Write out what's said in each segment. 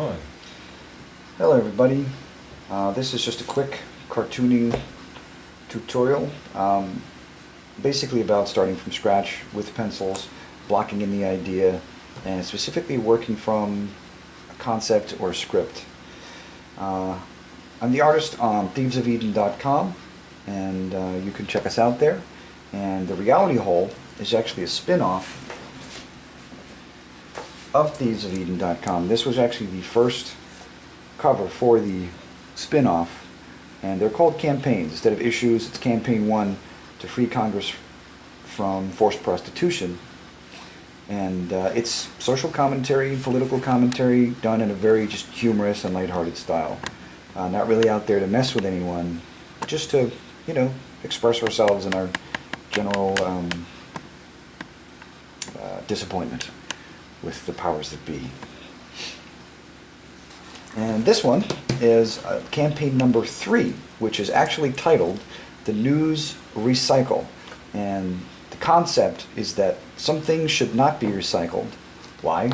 Oh, Hello everybody, this is just a quick cartooning tutorial, basically about starting from scratch with pencils, blocking in the idea, and specifically working from a concept or a script. I'm the artist on thievesofeden.com, and you can check us out there. And the Reality Hole is actually a spin-off of thievesofeden.com. This was actually the first cover for the spin-off, and they're called campaigns. Instead of issues, it's campaign 1 to free Congress from forced prostitution. And it's social commentary, political commentary, done in a very just humorous and lighthearted style. Not really out there to mess with anyone, just to, express ourselves in our general disappointment with the powers that be. And this one is campaign number 3, which is actually titled The News Recycle. And the concept is that some things should not be recycled. Why?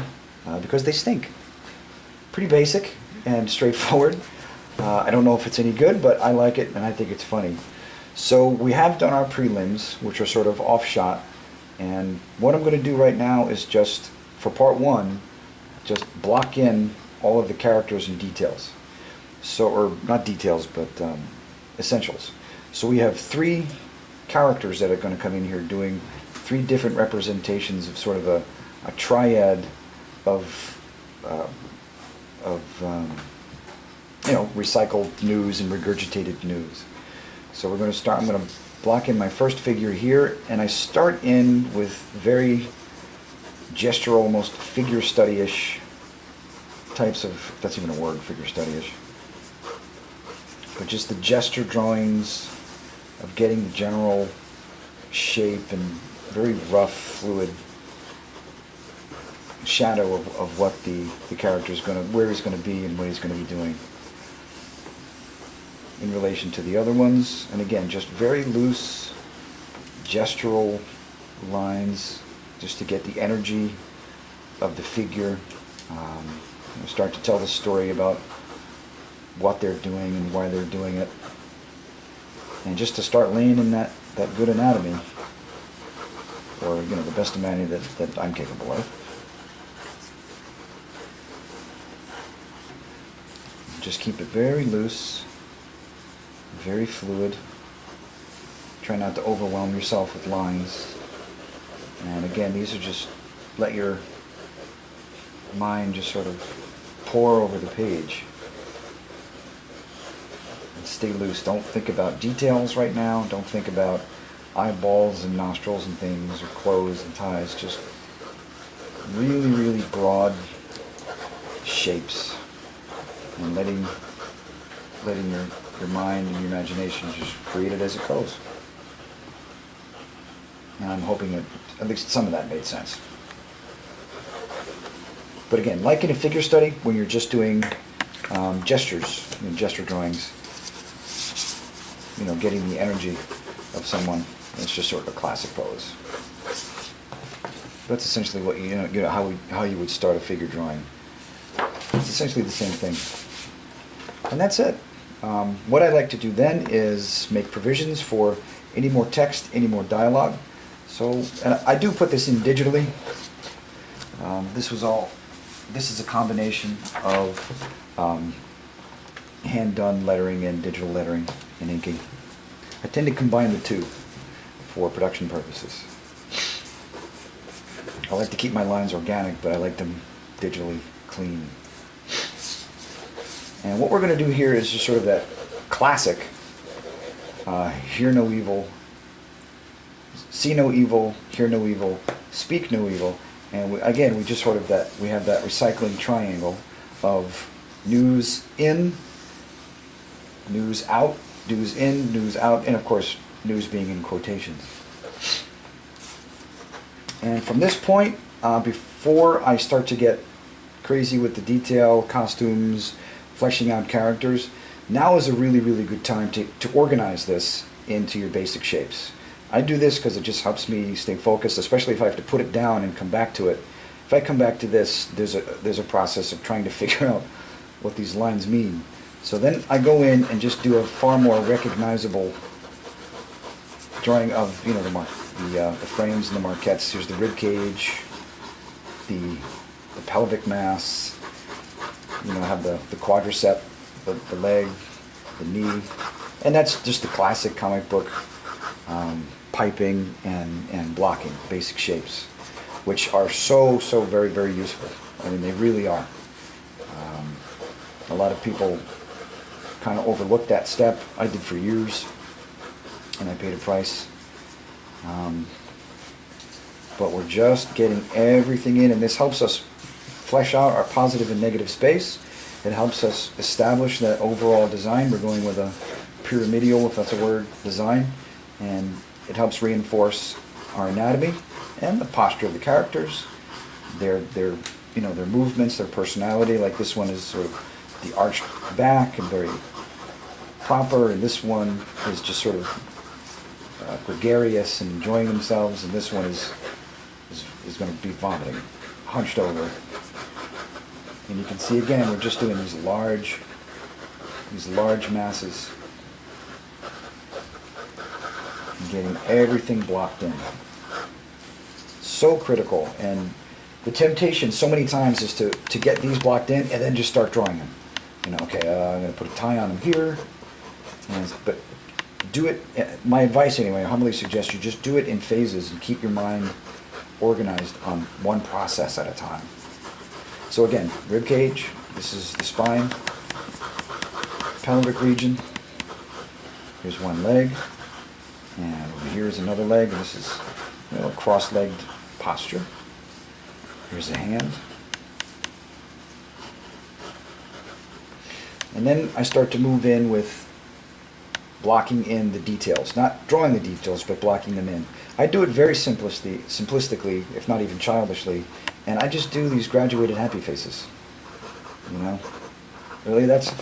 Because they stink. Pretty basic and straightforward. I don't know if it's any good, but I like it and I think it's funny. So we have done our prelims, which are sort of off-shot. And what I'm going to do right now is just, for part 1, just block in all of the characters and details. So, or not details, but essentials. So we have 3 characters that are going to come in here doing 3 different representations of sort of a triad of recycled news and regurgitated news. So we're going to start, I'm going to block in my first figure here, and I start in with very gestural, almost figure study-ish types of, if that's even a word, figure study-ish. But just the gesture drawings of getting the general shape and very rough, fluid shadow of what the character is going to, where he's going to be and what he's going to be doing in relation to the other ones. And again, just very loose gestural lines just to get the energy of the figure. Start to tell the story about what they're doing and why they're doing it. And just to start laying in that good anatomy, or the best anatomy that I'm capable of. Just keep it very loose, very fluid. Try not to overwhelm yourself with lines. And again, these are just, let your mind just sort of pour over the page. And stay loose. Don't think about details right now. Don't think about eyeballs and nostrils and things, or clothes and ties. Just really, really broad shapes. And letting your mind and your imagination just create it as it goes. And I'm hoping that at least some of that made sense. But again, like in a figure study, when you're just doing gestures, gesture drawings, getting the energy of someone, it's just sort of a classic pose. That's essentially what how you would start a figure drawing. It's essentially the same thing. And that's it. What I like to do then is make provisions for any more text, any more dialogue. So, and I do put this in digitally. This is a combination of hand-done lettering and digital lettering and inking. I tend to combine the two for production purposes. I like to keep my lines organic, but I like them digitally clean. And what we're going to do here is just sort of that classic, hear no evil, see no evil, hear no evil, speak no evil. And we just sort of we have that recycling triangle of news in, news out, news in, news out, and of course, news being in quotations. And from this point, before I start to get crazy with the detail, costumes, fleshing out characters, now is a really, really good time to organize this into your basic shapes. I do this because it just helps me stay focused, especially if I have to put it down and come back to it. If I come back to this, there's a process of trying to figure out what these lines mean. So then I go in and just do a far more recognizable drawing of, you know, the frames and the marquettes. Here's the rib cage, the pelvic mass. You know, I have the quadricep, the leg, the knee, and that's just the classic comic book piping and blocking, basic shapes, which are so very, very useful. I mean, they really are. A lot of people kind of overlook that step. I did for years, and I paid a price. But we're just getting everything in, and this helps us flesh out our positive and negative space. It helps us establish that overall design. We're going with a pyramidal, if that's a word, design, and it helps reinforce our anatomy and the posture of the characters, their you know, their movements, their personality. Like this one is sort of the arched back and very proper, and this one is just sort of gregarious and enjoying themselves, and this one is going to be vomiting, hunched over. And you can see again, we're just doing these large masses and getting everything blocked in. So critical, and the temptation so many times is to get these blocked in and then just start drawing them. You know, okay, I'm going to put a tie on them here, but do it, my advice anyway, I humbly suggest you just do it in phases and keep your mind organized on one process at a time. So again, rib cage, this is the spine, pelvic region, here's one leg, and over here is another leg, and this is, you know, a cross-legged posture. Here's the hand. And then I start to move in with blocking in the details, not drawing the details, but blocking them in. I do it very simplistically, if not even childishly, and I just do these graduated happy faces. You know, really, that's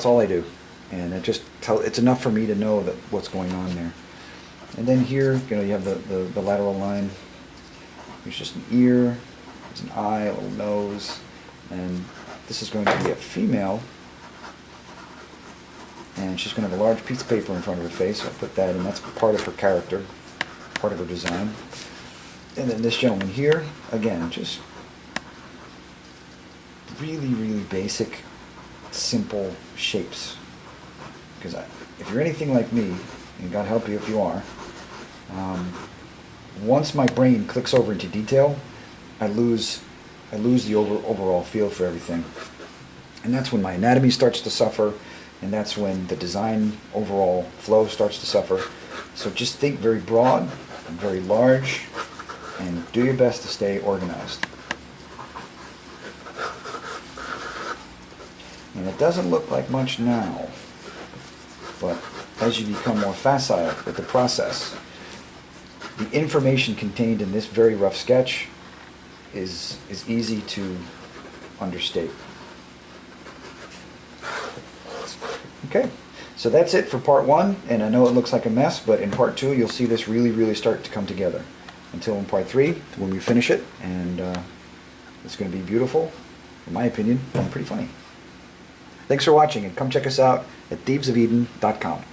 all I do, and it's enough for me to know that what's going on there. And then here, you know, you have the lateral line. There's just an ear, there's an eye, a little nose, and this is going to be a female. And she's going to have a large piece of paper in front of her face. So I'll put that in. That's part of her character, part of her design. And then this gentleman here, again, just really basic, simple shapes. Because if you're anything like me, and God help you if you are, once my brain clicks over into detail, I lose the overall feel for everything. And that's when my anatomy starts to suffer. And that's when the design overall flow starts to suffer. So just think very broad and very large, and do your best to stay organized. And it doesn't look like much now, but as you become more facile with the process, the information contained in this very rough sketch is easy to understate. Okay, so that's it for part one, and I know it looks like a mess, but in part two you'll see this really start to come together. Until in part three, when we finish it, and it's going to be beautiful, in my opinion, and pretty funny. Thanks for watching, and come check us out at thievesofeden.com.